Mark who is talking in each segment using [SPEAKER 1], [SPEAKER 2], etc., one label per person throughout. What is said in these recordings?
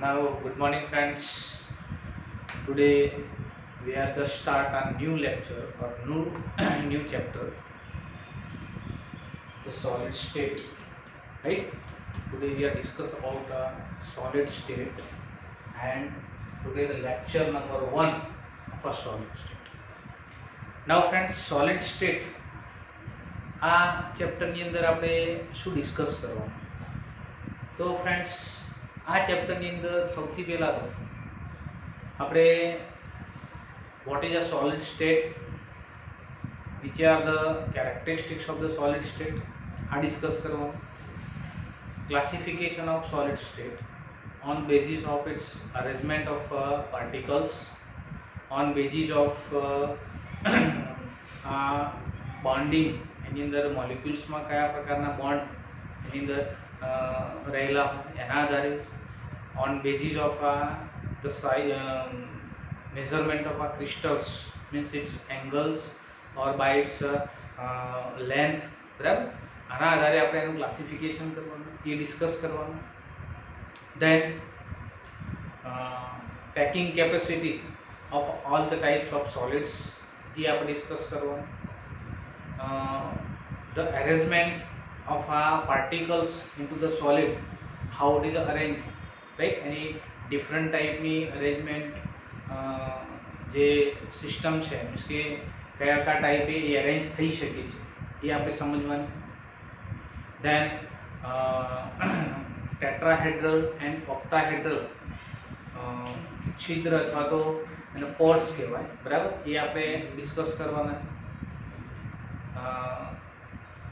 [SPEAKER 1] Now, good morning, friends. Today we are just start a new lecture or new new chapter, the solid state. Right? Today we are discuss about solid state, and today the lecture number one of a solid state. Now, friends, solid state. આ ચેપ્ટરની અંદર આપણે શું discuss કરવાનું? તો friends, આ ચેપ્ટરની અંદર સૌથી પહેલાં તો આપણે what is a solid state, which are the characteristics of the solid state આ ડિસ્કસ કરવાનું. Classification of solid state on basis of its arrangement of particles, on basis of bonding એની અંદર મોલિક્યુલ્સમાં કયા પ્રકારના બોન્ડ એની અંદર રહેલા એના આધારે, on basis of the size measurement of crystals, means its angles or by its length, બરાબર. આના આધારે આપણે એનું ક્લાસિફિકેશન કરવાનું, એ ડિસ્કસ કરવાનું. Then packing capacity of all the types of solids એ આપણે ડિસ્કસ કરવાનું. The arrangement of particles into the solid, how it is arranged, right? Any different type ની arrangement જે સિસ્ટમ છે, મીન્સ કે કયા કયા ટાઈપે એ અરેન્જ થઈ શકે છે એ આપણે સમજવાનું. દેન ટેટ્રાહેડ્રલ એન્ડ ઓક્ટાહેડ્રલ છિદ્ર અથવા તો એને પોર્સ કહેવાય, બરાબર, એ આપણે ડિસ્કસ કરવાના છે.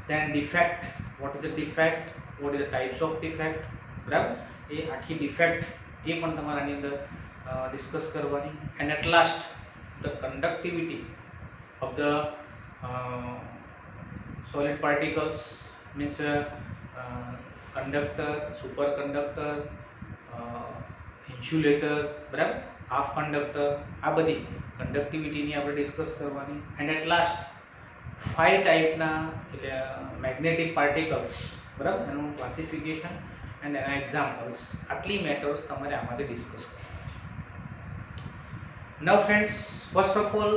[SPEAKER 1] Then defect, what is the defect, what is the types of defect, બરાબર, એ આખી ડિફેક્ટ એ પણ તમારાની અંદર ડિસ્કસ કરવાની. And at last the conductivity of the solid particles, means conductor, super conductor, insulator, બરાબર, હાફ કંડક્ટર, આ બધી કંડક્ટિવિટીની આપણે ડિસ્કસ કરવાની. એન્ડ એટ લાસ્ટ 5 ટાઈપના મેગ્નેટિક પાર્ટિકલ્સ, બરાબર, એનું ક્લાસિફિકેશન એન્ડ એના એક્ઝામ્પલ્સ, આટલી મેટર્સ તમારે આમાંથી ડિસ્કસ કરવાની છે. Now friends, first of all,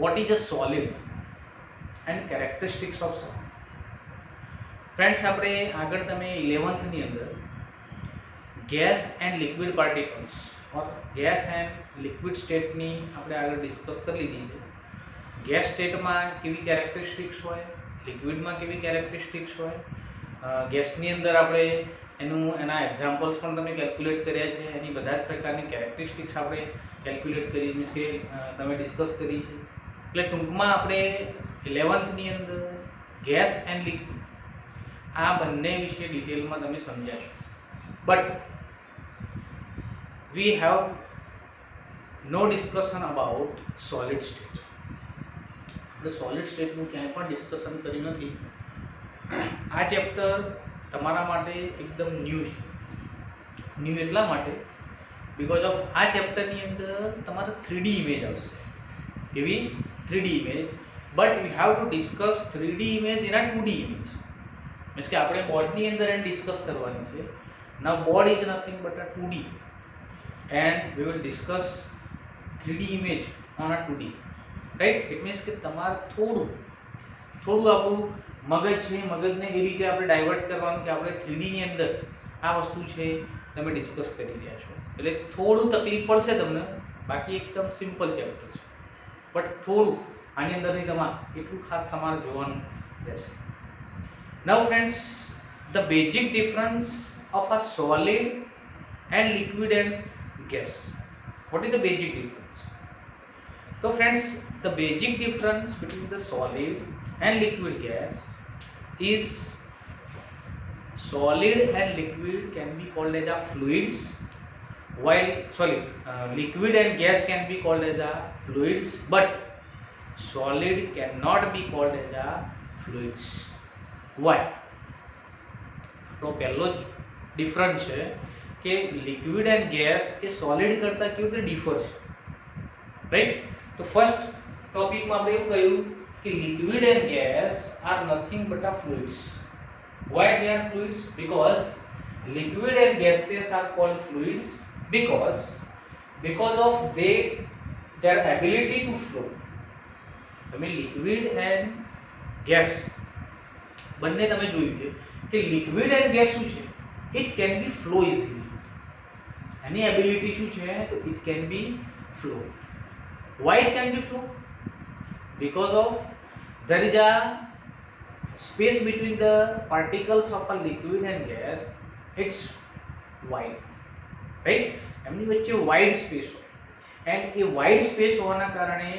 [SPEAKER 1] what is a solid and characteristics of solid. Friends, આપણે આગળ તમે 11th અંદર gas and liquid particles or gas and liquid સ્ટેટની આપણે આગળ ડિસ્કસ કરી લીધી છે. ગેસ સ્ટેટમાં કેવી કેરેક્ટરિસ્ટિક્સ હોય, લિક્વિડમાં કેવી કેરેક્ટરિસ્ટિક્સ હોય. ગેસની અંદર આપણે એના એક્ઝામ્પલ્સ પણ તમે કેલ્ક્યુલેટ કર્યા છે, એની બધા જ પ્રકારની કેરેક્ટરિસ્ટિક્સ આપણે કેલ્ક્યુલેટ કરી, મીન્સ કે તમે ડિસ્કસ કરી છે. એટલે ટૂંકમાં આપણે 11th અંદર ગેસ એન્ડ લિક્વિડ આ બંને વિશે ડિટેલમાં તમે સમજાશો. But we have no discussion about solid state. આપણે સોલિડ સ્ટેટનું ક્યાંય પણ ડિસ્કશન કરી નથી. આ ચેપ્ટર તમારા માટે એકદમ ન્યૂ છે. ન્યૂ એટલા માટે બિકોઝ ઓફ આ ચેપ્ટરની અંદર તમારે 3D ઇમેજ આવશે. એવી 3D image, but we have to discuss 3D image in a 2D image. Means કે આપણે બોર્ડની અંદર એને ડિસ્કસ કરવાની છે. Now board is nothing but a 2D and we will discuss 3D image on a 2D, right. It means કે તમારે થોડું આપણું મગજ છે, મગજને એ રીતે આપણે ડાયવર્ટ કરવાનું કે આપણે 3Dની અંદર આ વસ્તુ છે તમે ડિસ્કસ કરી રહ્યા છો. એટલે થોડું તકલીફ પડશે તમને, બાકી એકદમ સિમ્પલ ચેપ્ટર છે. બટ થોડું આની અંદરથી તમારે એટલું ખાસ તમારે જોવાનું રહેશે. Now friends, the basic difference of a solid and liquid and gas. What is the basic difference? So friends, the basic difference between the solid and liquid gas is solid and liquid can be called as a fluids, while liquid and gas can be called as a fluids, but solid cannot be called as a fluids. Why? તો પહેલો જ difference છે કે liquid and gas એ solid કરતાં કેવી રીતે differ છે, રાઈટ. તો ફર્સ્ટ ટોપિકમાં આપણે એવું કહ્યું કે liquid and gas are nothing but a fluids. Why they are fluids? Because liquid and gases are called fluids because of their ability to flow. તમે liquid and gas બંને તમે જોયું છે કે liquid and gas શું છે, it can be flow easily. Any ability શું છે, તો it can be flow. Why it can be flow? Because of there is a space between the particles of a liquid and gas, it's wide, right? એમની વચ્ચે wide space હોય, and A wide space હોવાના કારણે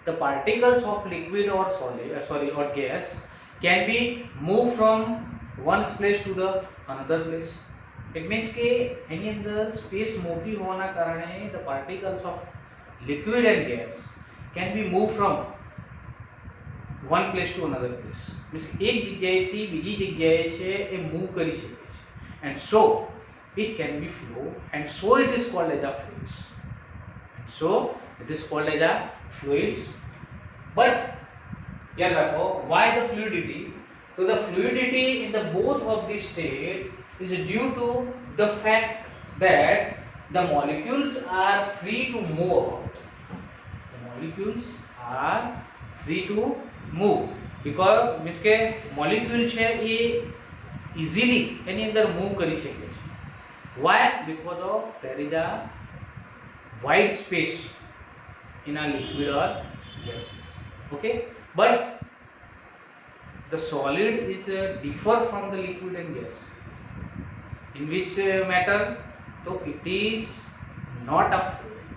[SPEAKER 1] the particles of liquid or or gas can be moved from one place to the another place. It means કે એની અંદર space મોટી હોવાના કારણે the particles of liquid and gas can be moved from one place to another place. Means એક જગ્યાએથી બીજી જગ્યાએ છે એ મૂવ કરી શકે છે, and so it can be flow, and so it is called as a fluids. And so it is called as a fluids. But याद रखो, why the fluidity? So the fluidity in the both of these state is due to the fact that the molecules are free to move about. The molecules are free to move because means કે molecule છે એ easily એની અંદર move કરી શકે છે. Why? Because of there is a wide space in a liquid or gases. Okay, but the solid is differ from the liquid and gas. In which matter? So it is not a fluid.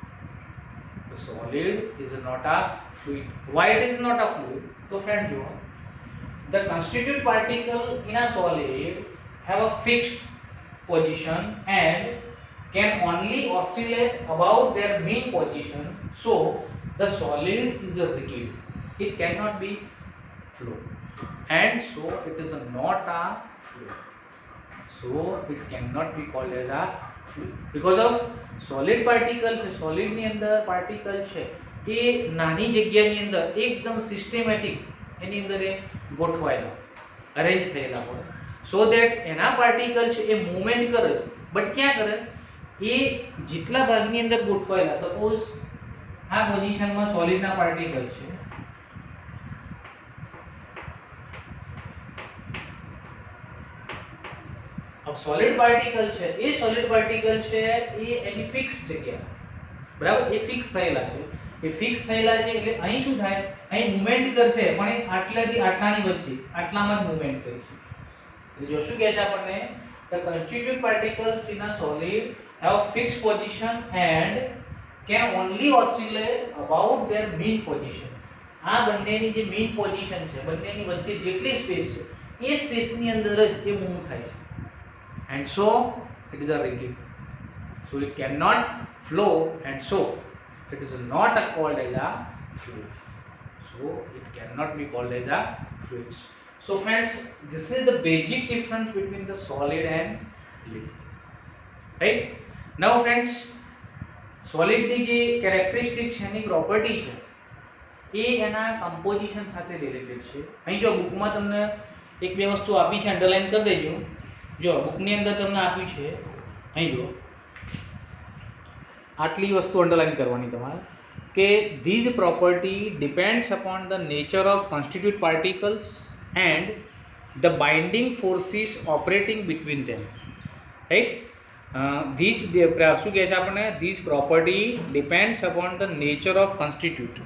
[SPEAKER 1] The solid is not a fluid. Why it is not a fluid? So friends, the constituent particle in a solid have a fixed position and can only oscillate about their mean position. So the solid is a rigid. It cannot be flow, and so it is not a fluid. So it cannot be called as a fluid because of solid particles. solid ની અંદર particle છે એ નાની જગ્યાની અંદર એકદમ systematic એની અંદર એ ગોઠવાયેલા arrange થયેલા હોય, so that એના પાર્ટિકલ છે એ મૂવમેન્ટ કરે, બટ ક્યાં કરે, એ જેટલા ભાગની અંદર ગોઠવાયેલા, સપોઝ આ પોઝિશનમાં સોલિડના પાર્ટિકલ છે, अब सॉलिड पार्टिकल છે એ સોલિડ પાર્ટિકલ છે એ એની ફિક્સ જગ્યા, બરાબર, એ ફિક્સ થયેલા છે, એ ફિક્સ થયેલા છે એટલે અહીં શું થાય, અહીં મૂવમેન્ટ કરશે પણ એ આટલાથી આટલાની વચ્ચે આટલામાં જ મૂવમેન્ટ કરશે. એટલે જો શું કહે છે આપણને, the constituent particles in a solid have fixed position and can only oscillate about their mean position. આ બંનેની જે mean position છે, બંનેની વચ્ચે જેટલી સ્પેસ છે એ સ્પેસની અંદર જ એ મૂવ થાય છે, and so it is a rigid, so it cannot flow, and so it is not called as a fluid. So it cannot be called as a fluid. So friends, this is the basic difference between the solid and liquid, right? Now friends, solid ની જે characteristic છે એની property છે એ એના composition સાથે related છે. અહીં જો બુકમાં તમને એક બે વસ્તુ આપી છે, અંડરલાઈન કરી દેજો. જો બુકની અંદર તમને આપ્યું છે, અહીં જો આટલી વસ્તુ અંડરલાઈન કરવાની તમારે, કે these property depends upon the nature of constitute particles and the binding forces operating between them, right? These શું કહે છે આપણને, these property depends upon the nature of constitute.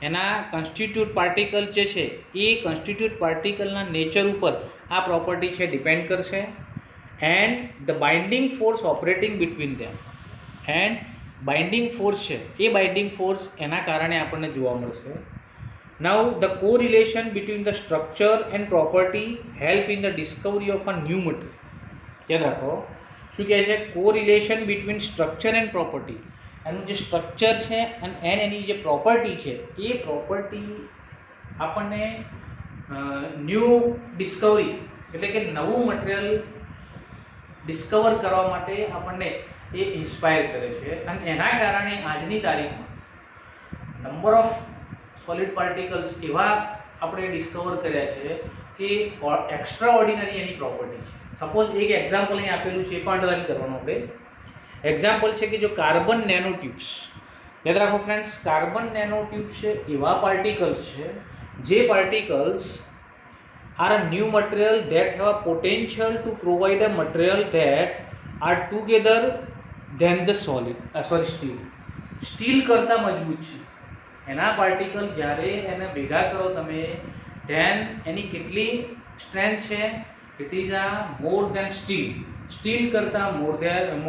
[SPEAKER 1] એના કોન્સ્ટિટ્યુટ પાર્ટિકલ જે છે એ કોન્સ્ટિટ્યુટ પાર્ટિકલના નેચર ઉપર આ પ્રોપર્ટી છે ડિપેન્ડ કરશે, and the binding force operating between them, and binding force છે એ બાઇન્ડિંગ ફોર્સ એના કારણે આપણને જોવા મળશે. નાઉ the correlation between the structure and property help in the Discovery of a new material. યાદ રાખો શું કહે છે, correlation between structure and property. એનું જે સ્ટ્રક્ચર છે અને એની જે પ્રોપર્ટી છે એ પ્રોપર્ટી આપણને ન્યૂ ડિસ્કવરી એટલે કે નવું મટીરિયલ ડિસ્કવર કરવા માટે આપણને એ ઇન્સ્પાયર કરે છે, અને એના કારણે આજની તારીખમાં નંબર ઓફ સોલિડ પાર્ટિકલ્સ એવા આપણે ડિસ્કવર કર્યા છે કે એક્સ્ટ્રા ઓર્ડિનરી એની પ્રોપર્ટી છે. સપોઝ એક એક્ઝામ્પલ અહીં આપેલું છે, એ પણ અંડરલાઈન કરવાનું આપણે. એક્ઝામ્પલ છે કે જો કાર્બન નેનો ટ્યુબ્સ, યાદ રાખો ફ્રેન્ડ્સ, કાર્બન નેનો ટ્યુબ છે એવા પાર્ટિકલ્સ છે જે particles are a new material that have a potential to provide a material that are together than the solid steel. Steel કરતાં મજબૂત છે એના પાર્ટિકલ, જ્યારે એને ભેગા કરો તમે, ધેન એની કેટલી સ્ટ્રેન્થ છે? ઇટ ઇઝ આ મોર દેન સ્ટીલ. સ્ટીલ કરતાં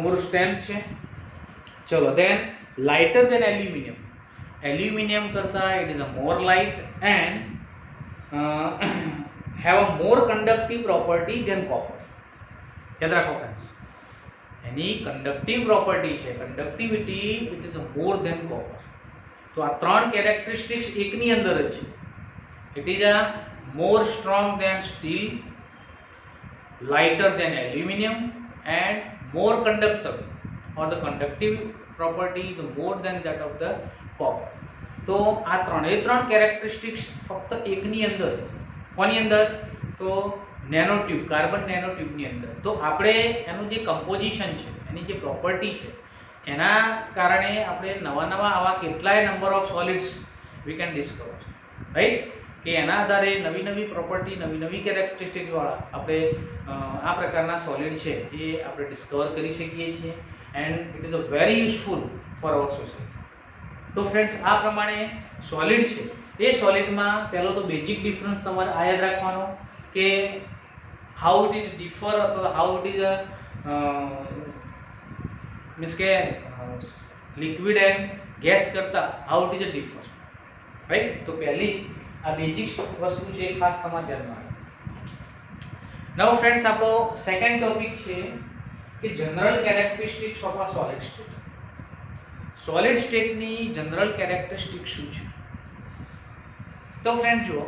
[SPEAKER 1] મોર સ્ટ્રેન્થ છે. ચલો, then lighter than aluminium. Aluminium કરતાં it is a more light and have a more conductive property than copper. યાદ રાખો ફ્રેન્ડ્સ, એની કંડક્ટિવ પ્રોપર્ટી છે, conductivity it is more than copper. તો આ ત્રણ કેરેક્ટરિસ્ટિક્સ એકની અંદર જ છે. It is a more strong than steel, lighter than aluminium and more conductor or the conductive property is more than that of the copper. તો આ ત્રણ કેરેક્ટરિસ્ટિક્સ ફક્ત એકની અંદર, કોની અંદર? તો નેનો ટ્યુબ, કાર્બન નેનો ટ્યુબની અંદર. તો આપણે એનું જે કમ્પોઝિશન છે, એની જે પ્રોપર્ટી છે, એના કારણે આપણે નવા આવા કેટલાય number of solids we can discover, right? કે એના આધારે નવી પ્રોપર્ટી, નવી કેરેક્ટરિસ્ટિકવાળા આપણે આ પ્રકારના સોલિડ છે એ આપણે ડિસ્કવર કરી શકીએ છીએ. And it is a very useful for our society. તો ફ્રેન્ડ્સ, આ પ્રમાણે સોલિડ છે, એ સોલિડમાં પહેલો તો બેઝિક ડિફરન્સ તમારે આ યાદ રાખવાનો કે હાઉ ઇટ ઇઝ ડિફર, અથવા હાઉ ઇટ ઇઝ મીન્સ કે લિક્વિડ એન્ડ ગેસ કરતાં how it is a differ, right? તો પહેલી જ આ બેઝિક વસ્તુ છે એ ખાસ તમારે ધ્યાનમાં આવે. નવ ફ્રેન્ડ્સ, આપણો સેકન્ડ ટોપિક છે કે general characteristics of a solid state. Solid સ્ટેટની જનરલ કેરેક્ટરિસ્ટિક શું છે? તો ફ્રેન્ડ જુઓ,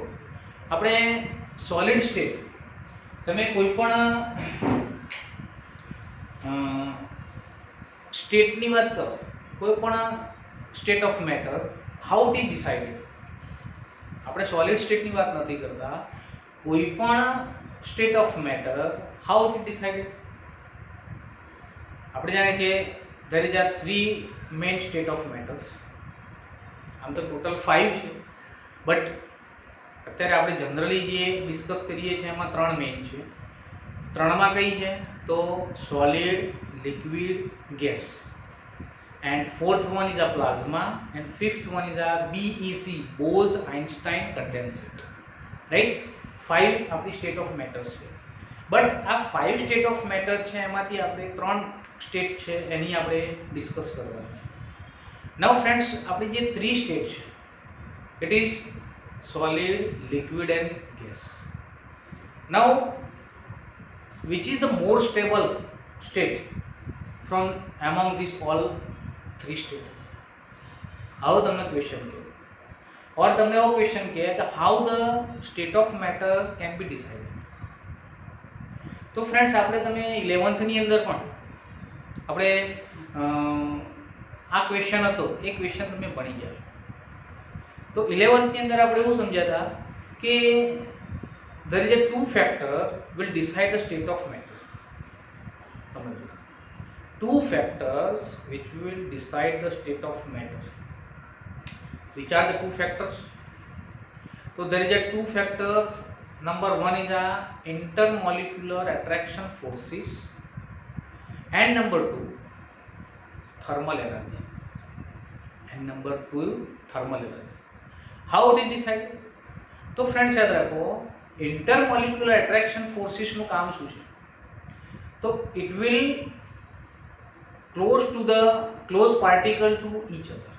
[SPEAKER 1] આપણે સોલિડ સ્ટેટ, તમે કોઈ પણ સ્ટેટની વાત કરો, કોઈ પણ state of matter, how it is decided. આપણે સોલિડ સ્ટેટની વાત નથી કરતા, કોઈ પણ state of matter how it is decided. આપણે જાણે કે there is a 3 main state of matters. આમ તો ટોટલ 5 છે, બટ અત્યારે આપણે જનરલી જે ડિસ્કસ કરીએ છીએ એમાં 3 મેઇન છે. 3માં કઈ છે? તો solid, liquid, gas. And fourth one is a plasma and fifth one is a BEC, Bose Einstein condensate, right? 5 આપણી સ્ટેટ ઓફ મેટર્સ છે. બટ આ 5 સ્ટેટ ઓફ મેટર છે એમાંથી આપણે 3 સ્ટેટ છે એની આપણે ડિસ્કસ કરવાની છે. નાઉ ફ્રેન્ડ્સ, આપણી જે 3 સ્ટેટ છે, it is solid, liquid and gas. Now, which is the more stable state from among these all 3 states? આવો તમને ક્વેશ્ચન કહે, ઓર તમને એવો ક્વેશ્ચન કહે કે how the state of matter can be decided. તો ફ્રેન્ડ્સ, આપણે તમે 11th ની અંદર પણ આપણે આ ક્વેશ્ચન હતો, એ ક્વેશ્ચન તમે ભણી ગયા છો. તો 11th ની અંદર આપણે એવું સમજ્યા હતા કે there is a 2 factor will decide the state of matter. સમજો, 2 factors which will decide the state of matter. Which are the 2 factors? So there is a 2 factors. Number 1 is a intermolecular attraction forces and number 2 thermal energy. And number 2 thermal energy. How did decide? તો friends યાદ રાખો, intermolecular attraction ફોર્સિસનું કામ શું છે? તો it will close particle to each other.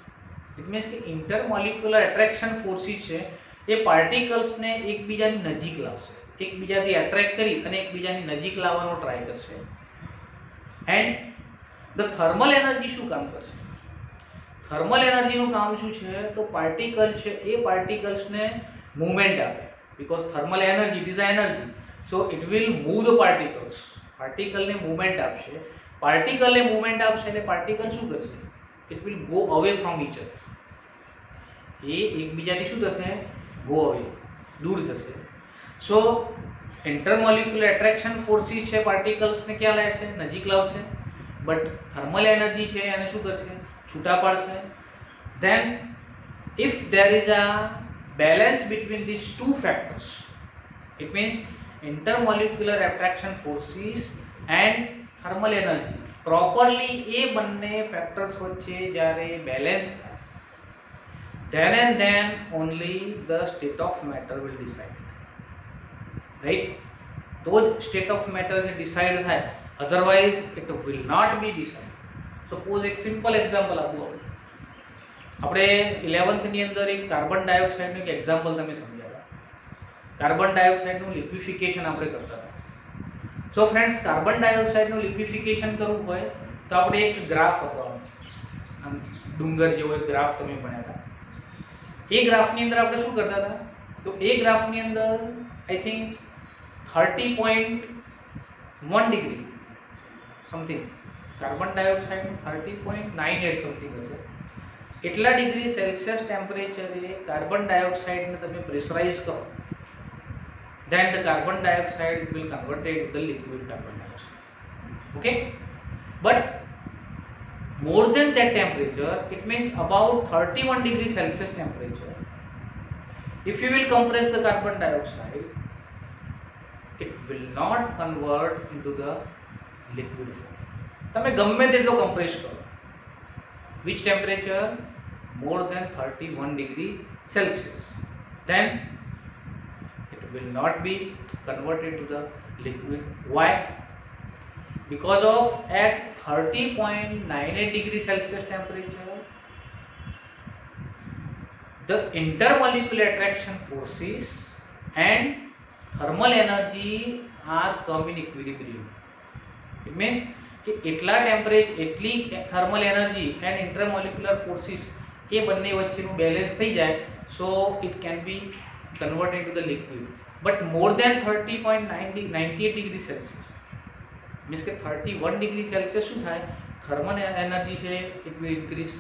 [SPEAKER 1] It means કે intermolecular attraction forces છે એ પાર્ટિકલ્સને એકબીજાની નજીક લાવશે, એકબીજાથી એટ્રેક્ટ કરી અને એકબીજાની નજીક લાવવાનો ટ્રાય કરશે. એન્ડ ધ થર્મલ એનર્જી શું કામ કરશે? થર્મલ એનર્જીનું કામ શું છે? તો પાર્ટિકલ છે એ પાર્ટિકલ્સને મૂવમેન્ટ આપે, because thermal energy it is energy, so it will move the particles. પાર્ટિકલને મૂવમેન્ટ આપશે, પાર્ટિકલને મૂવમેન્ટ આપશે એટલે પાર્ટિકલ શું કરશે? It will go away from each other. એ એકબીજાથી શું થશે? ગો અવે. दूर जશે. સો ઇન્ટરમોલિક્યુલર એટ્રેક્શન ફોર્સિસ છે પાર્ટિકલ્સને ક્યાં લાવશે, નજીક લાવશે, બટ થર્મલ એનર્જી છે એને શું કરશે, છૂટા પાડશે. Then if there is a balance between these two factors, it means intermolecular attraction forces and thermal energy, properly એ બંને ફેક્ટર્સ વચ્ચે જ્યારે બેલેન્સ થાય, then and then only the state of matter will decide, right? તો જ state of matter ને decide થાય, otherwise it will not be decided. suppose એક simple example આપું. આપણે 11th ની અંદર એક કાર્બન ડાયોક્સાઇડનું એક એક્ઝામ્પલ તમે સમજ્યા. કાર્બન ડાયોક્સાઇડનું લિક્વિફિકેશન આપણે કરતા હતા. સો ફ્રેન્ડ્સ, કાર્બન ડાયોક્સાઇડનું લિક્વિફિકેશન કરવું હોય તો આપણે એક ગ્રાફ હતો, આમ ડુંગર જેવો એક ગ્રાફ તમે ભણ્યા હતા. એ ગ્રાફની અંદર આપણે શું કરતા હતા, તો એ ગ્રાફની અંદર I think 30.1 degree something carbon ડાયોક્સાઇડનું 30.98 સમથિંગ હશે. એટલા ડિગ્રી સેલ્સિયસ ટેમ્પરેચરે કાર્બન ડાયોક્સાઇડને તમે પ્રેશરાઇઝ કરો, then the carbon dioxide will convert it to the liquid carbon dioxide. Okay, but more than that temperature, it means about 31 degree Celsius temperature, if you will compress the carbon dioxide, it will not convert into the liquid form. તમે ગમે તેટલો compress કરો, which temperature, more than 31 degree Celsius, then will not be converted to the liquid. Why? Because of at 30.98 degree Celsius temperature, the intermolecular attraction forces and thermal energy are come in equilibrium. It means कि એટલા temperature, એટલી thermal energy and ઇન્ટરમોલિક્યુલર forces એ બંને વચ્ચેનું balance થઈ જાય, so it can be convert into the liquid. But more than 30.98 degree Celsius means કે 31 degree Celsius શું થાય, thermal energy છે it will increase,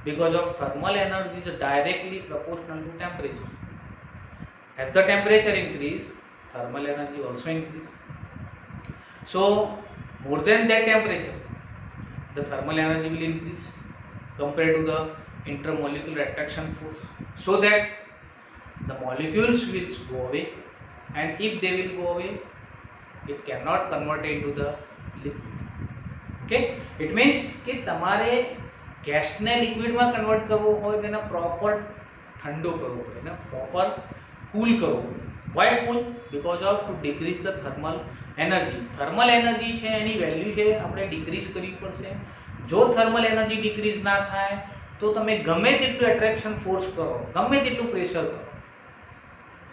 [SPEAKER 1] because of thermal energy is directly proportional to temperature. As the temperature increase, thermal energy also increase. So more than that temperature, the thermal energy will increase compared to the intermolecular attraction force, so that the molecules will go away, and if they will go away, it cannot convert into the liquid. Okay, it means કે તમારે ગેસને લિક્વિડમાં convert કરવો હોય તો એને proper ઠંડો કરવો પડે, એને પ્રોપર કૂલ કરવો પડે. Why cool? Because of to decrease the thermal energy. Thermal energy છે એની વેલ્યુ છે આપણે ડિક્રીઝ કરવી પડશે. જો થર્મલ એનર્જી ડિક્રીઝ ના થાય તો તમે ગમે તેટલું એટ્રેક્શન ફોર્સ કરો, ગમે તેટલું પ્રેશર કરો,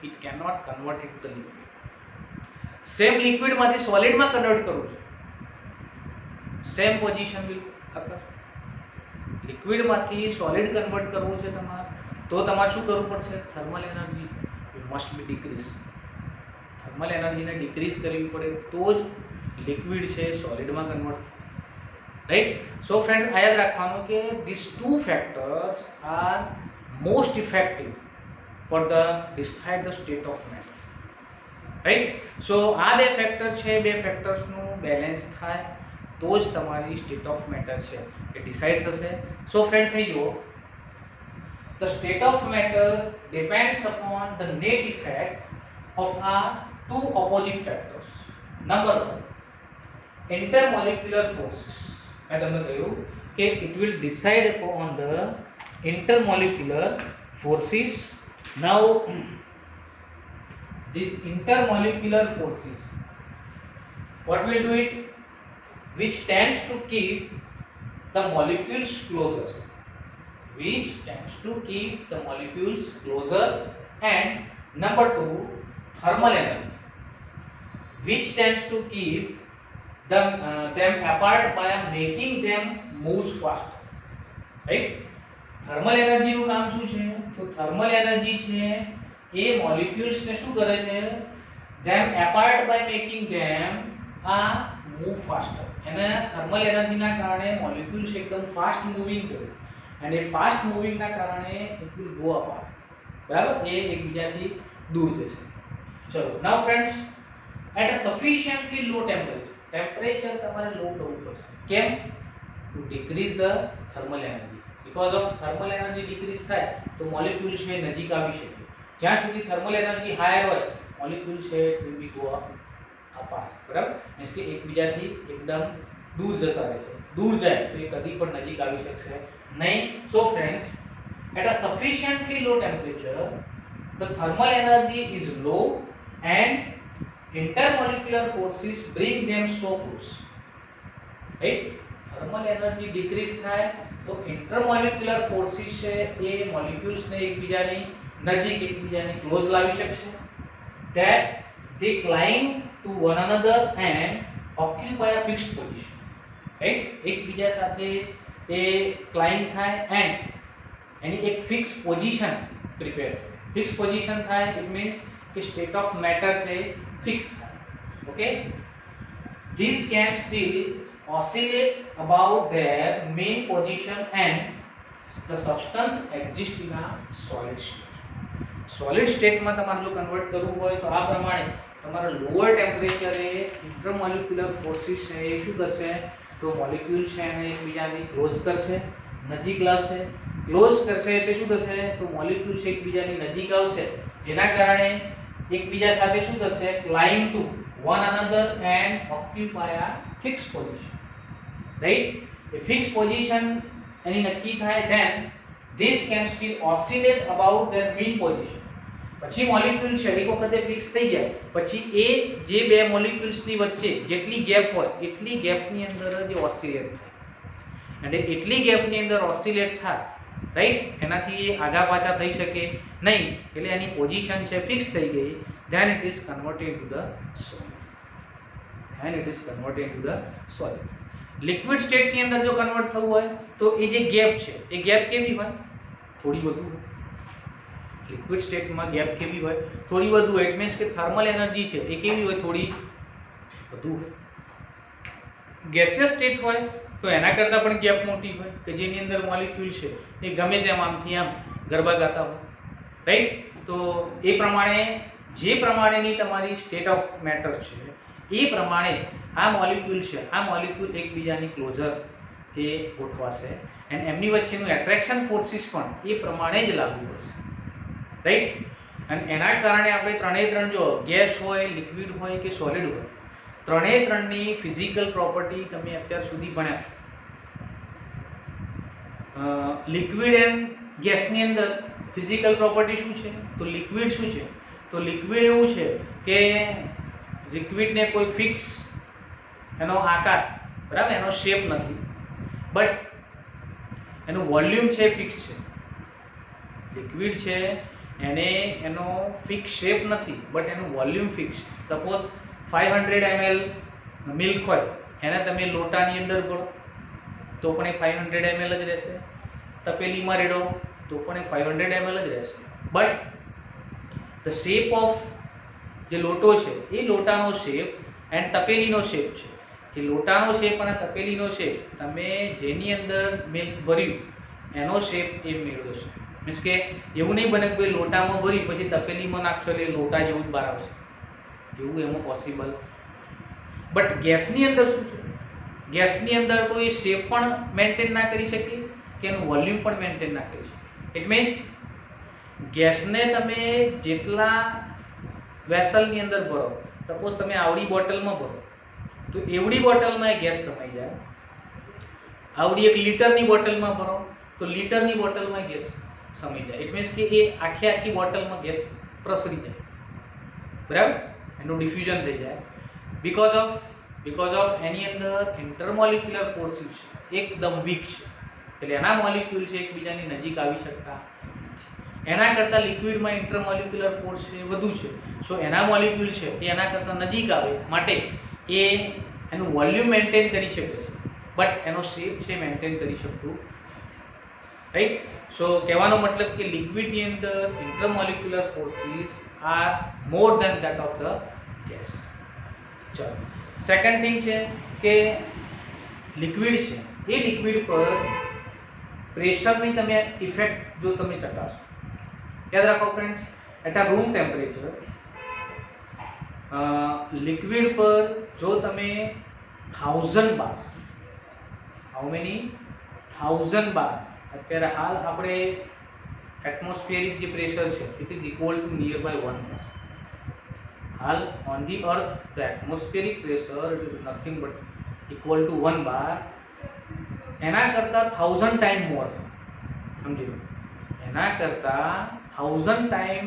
[SPEAKER 1] it cannot convert into the liquid. Same liquid માંથી solid માં કન્વર્ટ કરવું છે, same position will occur. liquid માંથી solid કન્વર્ટ કરવું છે તમારે તો તમારે શું કરવું પડશે, thermal energy must be decrease. thermal energy ને decrease કરવી પડે તો જ liquid છે solid માં કન્વર્ટ, right? So friends, આ યાદ રાખવાનું કે these two factors are most effective for the decide the state of matter, right? So આ બે ફેક્ટર છે, બે ફેક્ટર્સનું બેલેન્સ થાય તો જ તમારી સ્ટેટ ઓફ મેટર છે એ ડિસાઇડ થશે. સો ફ્રેન્ડ્સ, અહીં જુઓ, the state of matter depends upon the net effect of our two opposite factors. Number 1, intermolecular forces. મેં તમને કહ્યું કે it will decide upon the intermolecular forces. Now these intermolecular forces, what will do it, which tends to keep the molecules closer, which tends to keep the molecules closer. And number 2, thermal energy, which tends to keep them apart by making them move faster, right? Thermal એનર્જીનું કામ શું છે, તો thermal energy છે એ મોલિક્યુલ્સને શું કરે છે, them apart by making them move faster. એને થર્મલ એનર્જીના કારણે મોલિક્યુલ્સ એકદમ ફાસ્ટ મૂવિંગ કરે અને એ ફાસ્ટ મૂવિંગના કારણે it will go apart, બરાબર, એ એકબીજાથી દૂર જશે. ચલો now friends, at a sufficiently low temperature તમારે લો કરવું પડશે. કેમ? To decrease the thermal energy. Because of thermal energy decrease થાય તો મોલિક્યુલ છે નજીક આવી શકે. જ્યાં સુધી થર્મલ એનર્જી હાયર હોય મોલિક્યુલ છે વિલ બી ગો અપાર્ટ. બરાબર? મીન્સ કે એકબીજાથી એકદમ દૂર જતા રહેશે. દૂર જાય તો એ કદી પણ નજીક આવી શકશે નહીં. So friends, at a sufficiently low temperature the thermal energy is low and intermolecular forces bring them so close. Right? thermal energy decrease થાય તો intermolecular forces છે એ molecules ને એકબીજાની નજીક એકબીજાની ક્લોઝ લાવી શકશે. that they climb to one another and occupy a fixed position. Right? એકબીજા સાથે એ ક્લાઇમ્બ થાય and એની એક ફિક્સ પોઝિશન પ્રિપેર થાય. ફિક્સ પોઝિશન થાય ઇટ મીન્સ કે સ્ટેટ ઓફ મેટર છે ફિક્સ થાય. Okay, this can still oscillate about there main position and the substance exist in a solid state. Solid સ્ટેટમાં તમારે જો કન્વર્ટ કરવું હોય તો આ પ્રમાણે તમારા લોઅર ટેમ્પરેચરે ઇન્ટરમોલિક્યુલર ફોર્સિસ છે એ શું કરશે તો મોલિક્યુલ છે એને એકબીજાની ક્લોઝ કરશે, નજીક લાવશે. ક્લોઝ કરશે એટલે શું થશે તો મોલિક્યુલ છે એકબીજાની નજીક આવશે, જેના કારણે એકબીજા સાથે શું થશે climb to one another and occupy a fix position. Right? એ ફિક્સ પોઝિશન એની નક્કી થાય then this can still oscillate about their mean position. પછી મોલિક્યુલ છે એક વખતે ફિક્સ થઈ જાય પછી એ જે બે મોલિક્યુલ્સની વચ્ચે જેટલી ગેપ હોય એટલી ગેપની અંદર જ ઓસિલેટ થાય. અને એટલી ગેપની અંદર ઓસિલેટ થાય, રાઈટ, એનાથી એ આગા પાછા થઈ શકે નહીં, એટલે એની પોઝિશન છે ફિક્સ થઈ ગઈ. Then it is converted to the solid. Liquid સ્ટેટની અંદર જો કન્વર્ટ થવું હોય તો એ જે ગેપ છે એ ગેપ કેવી હોય થોડી વધુ હોય. લિક્વિડ સ્ટેટમાં ગેપ કેવી હોય થોડી વધુ હોય. ઇટ મીન્સ કે થર્મલ એનર્જી છે એ કેવી હોય થોડી વધુ હોય. ગેસિયસ સ્ટેટ હોય તો એના કરતાં પણ ગેપ મોટી હોય કે જેની અંદર મોલિક્યુલ છે એ ગમે તેમ આમથી આમ ગરબા ગાતા હોય. રાઈટ? તો એ પ્રમાણે જે પ્રમાણેની તમારી સ્ટેટ ઓફ મેટર છે એ પ્રમાણે આ મોલિક્યુલ છે આ મોલિક્યુલ એકબીજાની ક્લોઝર એ ગોઠવાશે એન્ડ એમની વચ્ચેનું એટ્રેક્શન ફોર્સિસ પણ એ પ્રમાણે જ લાગુ પડશે. રાઈટ? અને એના કારણે આપણે ત્રણે જો ગેસ હોય, લિક્વિડ હોય કે સોલિડ હોય, ત્રણની ફિઝિકલ પ્રોપર્ટી તમે અત્યાર સુધી ભણ્યા છો. લિક્વિડ એન્ડ ગેસની અંદર ફિઝિકલ પ્રોપર્ટી શું છે તો લિક્વિડ શું છે તો લિક્વિડ એવું છે કે લિક્વિડને કોઈ ફિક્સ એનો આકાર, બરાબર, એનો શેપ નથી, બટ એનું વોલ્યુમ છે ફિક્સ છે. લિક્વિડ છે એને એનો ફિક્સ શેપ નથી બટ એનું volume fix. Suppose 500 ml milk હોય એને તમે લોટાની અંદર ભરો તો પણ એ 500 ml જ રહેશે. તપેલીમાં રેડો તો પણ એ 500 ml જ રહેશે. બટ ધ શેપ ઓફ જે લોટો છે એ લોટાનો શેપ એન્ડ તપેલીનો શેપ છે. એ લોટાનો શેપ અને તપેલીનો શેપ તમે જેની અંદર મિલ્ક ભર્યું એનો શેપ એ મેળવશે. મીન્સ કે એવું નહીં બને કે ભાઈ લોટામાં ભરી પછી તપેલીમાં નાખશો એટલે લોટા જેવું જ બહાર આવશે, એવું એમાં પોસિબલ. બટ ગેસની અંદર શું છે ગેસની અંદર તો એ શેપ પણ મેન્ટેન ના કરી શકે કે એનું વોલ્યુમ પણ મેન્ટેન ના કરી શકે. ઇટ મીન્સ ગેસને તમે જેટલા વેસલની અંદર ભરો, સપોઝ તમે આવડી બોટલમાં ભરો તો એવડી બોટલમાં એ ગેસ સમાઈ જાય. આવડી 1 લીટરની બોટલમાં ભરો તો લીટરની બોટલમાં ગેસ સમાઈ જાય. ઇટ મીન્સ કે એ આખી બોટલમાં ગેસ પ્રસરી જાય, બરાબર, એનું ડિફ્યુઝન થઈ જાય. બીકોઝ ઓફ એની અંદર ઇન્ટરમોલિક્યુલર ફોર્સિસ એકદમ વીક છે એટલે એના મોલિક્યુલ છે એકબીજાની નજીક આવી શકતા. એના કરતાં લિક્વિડમાં ઇન્ટરમોલિક્યુલર ફોર્સ છે વધુ છે. સો એના મોલિક્યુલ છે એ એના કરતાં નજીક આવે માટે એ એનું વોલ્યુમ મેન્ટેન કરી શકે છે બટ એનો શેપ છે મેન્ટેન કરી શકતું. રાઈટ? સો કહેવાનો મતલબ કે લિક્વિડની અંદર intermolecular forces are more than that of the gas. ચલો, સેકન્ડ થિંગ છે કે લિક્વિડ છે એ લિક્વિડ પર પ્રેશરની તમે ઇફેક્ટ જો તમે ચકાસો, યાદ રાખો friends, at a room temperature liquid પર જો તમે 1000 બાર, હાઉ મેની 1000 બાર, અત્યારે હાલ આપણે એટમોસ્ફિયરિક જે પ્રેશર છે it is equal to near by 1 bar. હાલ on the earth the atmospheric pressure it is nothing but equal to 1 bar. એના કરતાં 1000 ટાઈમ મોર, સમજી લો, એના કરતાં 1000 ટાઈમ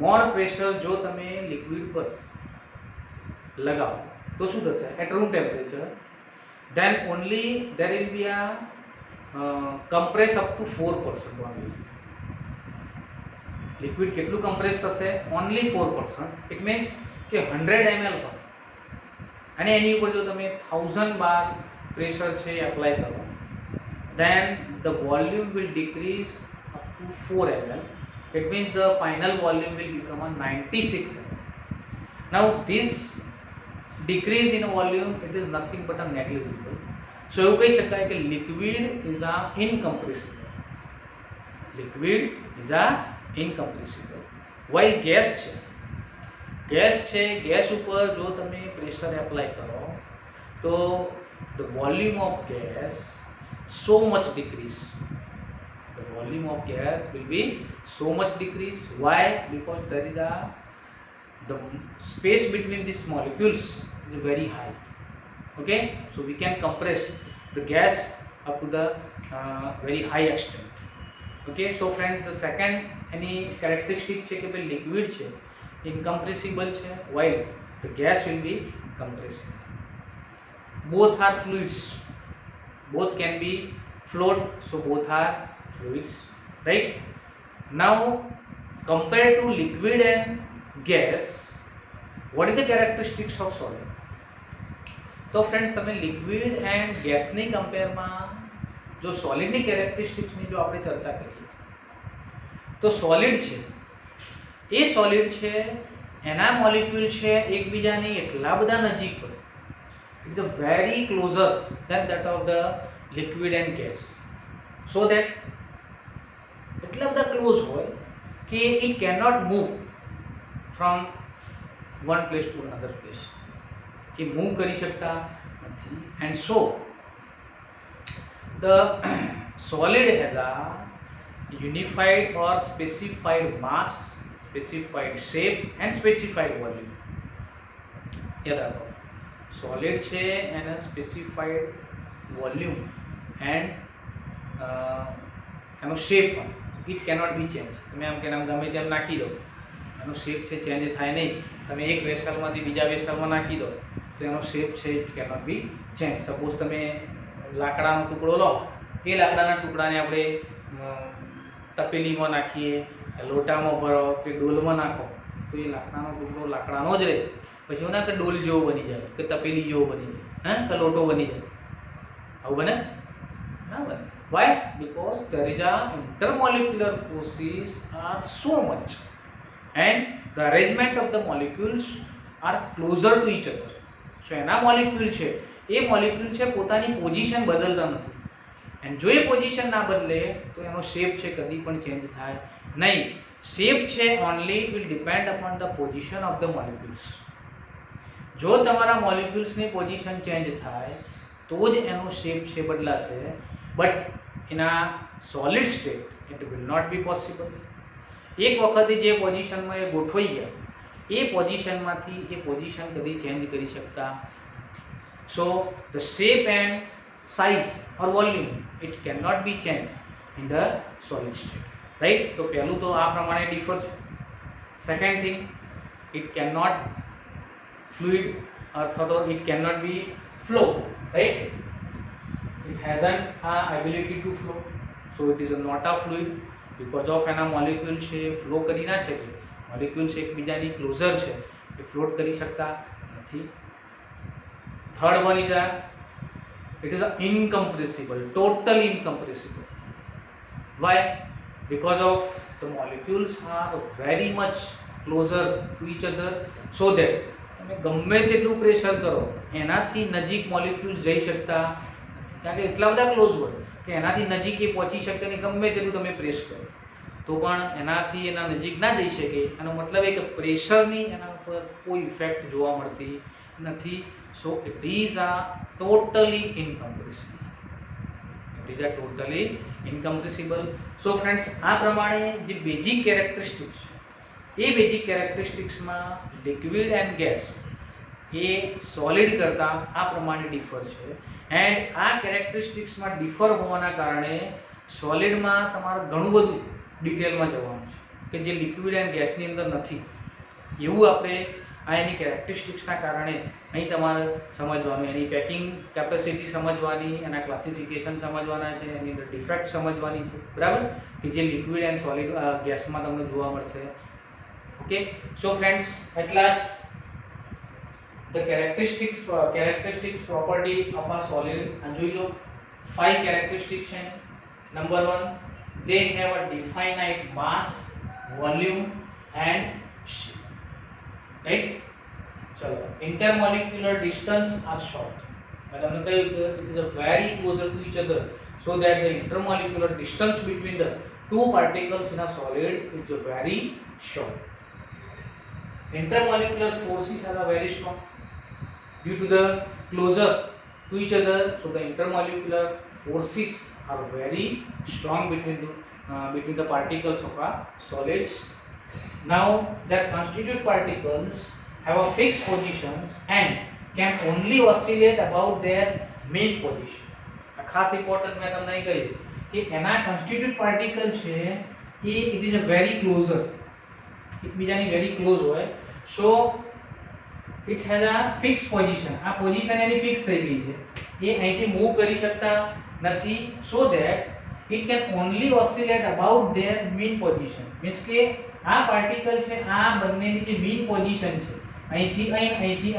[SPEAKER 1] મોર પ્રેશર જો તમે લિક્વિડ પર લગાવો તો શું થશે at room temperature, then only there will be a compress up to 4% only. Liquid કેટલું કમ્પ્રેસ થશે? ઓનલી 4%. ઇટ મીન્સ કે 100 ml પર અને એની ઉપર જો તમે 1000 બાર પ્રેશર છે એપ્લાય કરો, then the volume will decrease up to 4 ml. It means the final volume will become a 96 ml. Now this decrease in volume it is nothing but a negligible. So એવું કહી શકાય કે liquid is a incompressible. Liquid is a incompressible. While gas છે, gas ઉપર જો તમે pressure apply કરો તો the volume of gas so much decrease. The volume of gas will be so much decrease. Why? Because there is the space between these molecules is very high. Okay, so we can compress the gas up to the very high extent. Okay, so friends, the second any characteristic છે કે ભાઈ liquid છે incompressible છે, while the gas will be compressible. Both are fluids, both can be flowed, so both are fluids, right? Now compared to liquid and gas, what is the characteristics of solid? તો friends તમે liquid and ગેસની કમ્પેરમાં જો સોલિડની કેરેક્ટરિસ્ટિક્સની જો આપણે ચર્ચા કરીએ તો solid છે એ સોલિડ છે એના મોલિક્યુલ છે એકબીજાની એટલા બધા નજીક હોય, it is a very closer than that of the liquid and gas, so that એટલા બધા ક્લોઝ હોય કે it cannot move from one place to another place, કે મૂવ કરી શકતા નથી. And so the solid has a unified or specified mass, specified shape and specified volume. યાદ રાખો, સોલિડ છે એને સ્પેસિફાઈડ વોલ્યુમ એન્ડ એનો shape it cannot be change. તમે આમ કે નામ ગમે તેમ નાખી દો, એનો શેપ છે ચેન્જ થાય નહીં. તમે એક વેસલમાંથી બીજા વેસલમાં નાખી દો તો એનો શેપ છે it cannot be change. Suppose તમે લાકડાનો ટુકડો લો, એ લાકડાના ટુકડાને આપણે તપેલીમાં નાખીએ, લોટામાં ભરો કે ડોલમાં નાખો તો એ લાકડાનો ટુકડો લાકડાનો જ રહે. પછી એવું ના કે ડોલ જેવો બની જાય કે તપેલી જેવો બની જાય, હા, કે લોટો બની જાય. આવું બને ના બને. Why? Because there is a intermolecular forces are so much and the arrangement of the molecules are closer to each other. So એના મોલિક્યુલ છે એ મોલિક્યુલ છે પોતાની પોઝિશન બદલતા નથી, એન્ડ જો એ પોઝિશન ના બદલે તો એનો શેપ છે કદી પણ ચેન્જ થાય નહીં. શેપ છે only it will depend upon the position of the molecules. જો તમારા મોલિક્યુલ્સની પોઝિશન ચેન્જ થાય તો જ એનો શેપ છે બદલાશે, બટ ઇન આ solid state it will not be possible. એક વખતે જે પોઝિશનમાં એ ગોઠવાઈ ગયા એ પોઝિશનમાંથી એ પોઝિશન કદી ચેન્જ કરી શકતા. So the shape and size or volume it can not be change in the solid state, right. તો પહેલું તો આ પ્રમાણે ડિફર છે. Second thing, it can not fluid અથવા તો it can not be flow, right. It hasn't a ability to flow, so it is not a fluid because of એના molecule છે ફ્લો કરી ના શકે. મોલિક્યુલ છે એકબીજાની ક્લોઝર છે, એ ફ્લોટ કરી શકતા નથી. થર્ડ વન ઇઝ આ it is incompressible, totally incompressible. Why? Because of the molecules are very much closer to each other, so that તમે ગમે તેટલું પ્રેશર કરો એનાથી નજીક મોલિક્યુલ જઈ શકતા નથી, કારણ કે એટલા બધા ક્લોઝ હોય કે એનાથી નજીક એ પહોંચી શકે નહીં ગમે તેટલું તમે પ્રેસ કરો. તો પણ એનાથી એના નજીક ના જઈ શકે. એનો મતલબ એ કે પ્રેશરની એના ઉપર કોઈ ઇફેક્ટ જોવા મળતી નથી. સો ઇટ ઇઝ આ ટોટલી ઇનકમ્પ્રેસિબલ. ઇટ ઇઝ આ ટોટલી ઇનકમ્પ્રેસિબલ. સો ફ્રેન્ડ્સ, આ પ્રમાણે જે બેઝિક કેરેક્ટરિસ્ટિક્સ છે એ બેઝિક કેરેક્ટરિસ્ટિક્સમાં લિક્વિડ એન્ડ ગેસ એ સોલિડ કરતાં આ પ્રમાણે ડિફર છે. એન્ડ આ કેરેક્ટરિસ્ટિક્સમાં ડિફર હોવાના કારણે સોલિડમાં તમારે ઘણું બધું ડિટેલમાં જવાનું છે કે જે લિક્વિડ એન્ડ ગેસની અંદર નથી. એવું આપણે આ એની કેરેક્ટરિસ્ટિક્સના કારણે અહીં તમારે સમજવાનું, એની પેકિંગ કેપેસિટી સમજવાની, એના ક્લાસિફિકેશન સમજવાના છે, એની અંદર ડિફેક્ટ સમજવાની છે, બરાબર, કે જે લિક્વિડ એન્ડ સોલિડ ગેસમાં તમને જોવા મળશે. Okay, so friends, at last the characteristics property of a solid. And જોઈ લો 5 characteristics છે. Number 1, they have a definite mass, volume and shape. Right? ચલો, intermolecular distance are short. મેં તમને કહ્યું કે it is a very closer to each other, so that the intermolecular distance between the two particles in a solid is very short. Intermolecular forces are very strong due to the closer to each other, so the intermolecular forces are very strong between the particles of a solids. Now their constituent particles have a fixed positions and can only oscillate about their main position. આ ખાસ important મેં તમને અહીં કહ્યું કે એના constituent particle છે એ it is a very closer, એકબીજાની very close હોય. So it has a fixed position. આ પોઝિશન એની ફિક્સ થઈ ગઈ છે, એ અહીંથી મૂવ કરી શકતા નથી. so that it can only oscillate about their mean position. Means કે આ પાર્ટિકલ છે, આ બંનેની જે મીન પોઝિશન છે અહીંથી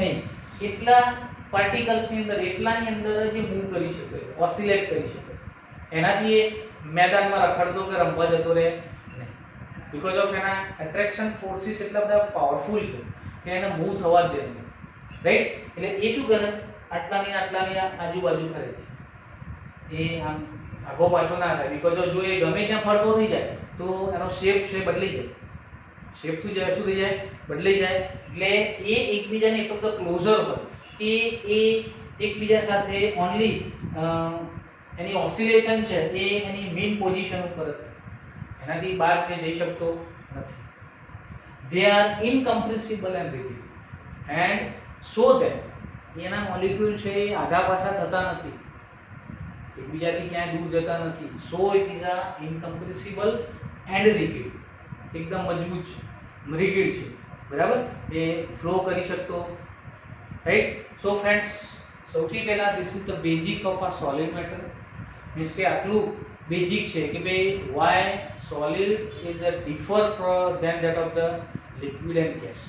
[SPEAKER 1] અહીં એટલા પાર્ટિકલ્સની અંદર એટલાની અંદર જ મૂવ કરી શકે, ઓસિલેટ કરી શકે. એનાથી એ મેદાનમાં રખડતો કે રમવા જતો રહે નહીં. બીકોઝ ઓફ એના એટ્રેક્શન ફોર્સિસ એટલા બધા પાવરફુલ છે કે એને મૂવ થવા જ દે નહીં. રાઈટ? એટલે એ શું કરે, આટલાની આજુબાજુ ફરે, એ આમ આગો પાછો ના થાય. બીકોઝ જો એ ગમે ત્યાં ફરતો થઈ જાય તો એનો શેપ છે બદલી જાય, શેપ શું થઈ જાય, બદલાઈ જાય. એટલે એ એકબીજાને એટલો બધો ક્લોઝર હોય કે એ એકબીજા સાથે ઓનલી એની ઓસિલેશન છે એ એની મેઇન પોઝિશન ઉપર જ, એનાથી બહાર છે જઈ શકતો નથી. they are incompressible and rigid, and so that એના મોલિક્યુલ છે એ આગા પાછા થતા નથી, એકબીજાથી ક્યાંય દૂર જતા નથી. so it is a incompressible and rigid, એકદમ મજબૂત છે, rigid છે, બરાબર, એ ફ્લો કરી શકતો. રાઈટ? સો ફ્રેન્ડ્સ, સૌથી પહેલા this is the basic of a solid matter. Means કે આટલું બેઝિક છે કે ભાઈ why solid is a differ than that of the liquid and gas,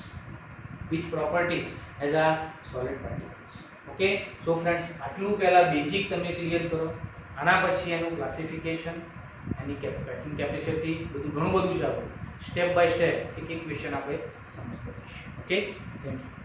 [SPEAKER 1] which property as a solid particles. Okay, so friends, આટલું પહેલા basic તમે clear કરો, આના પછી એનું ક્લાસિફિકેશન, એની પેકિંગ કેપેસિટી, બધું ઘણું બધું છે. આપણે સ્ટેપ બાય સ્ટેપ એક ક્વેશ્ચન આપણે સમજતા રહીશું. Okay, thank you.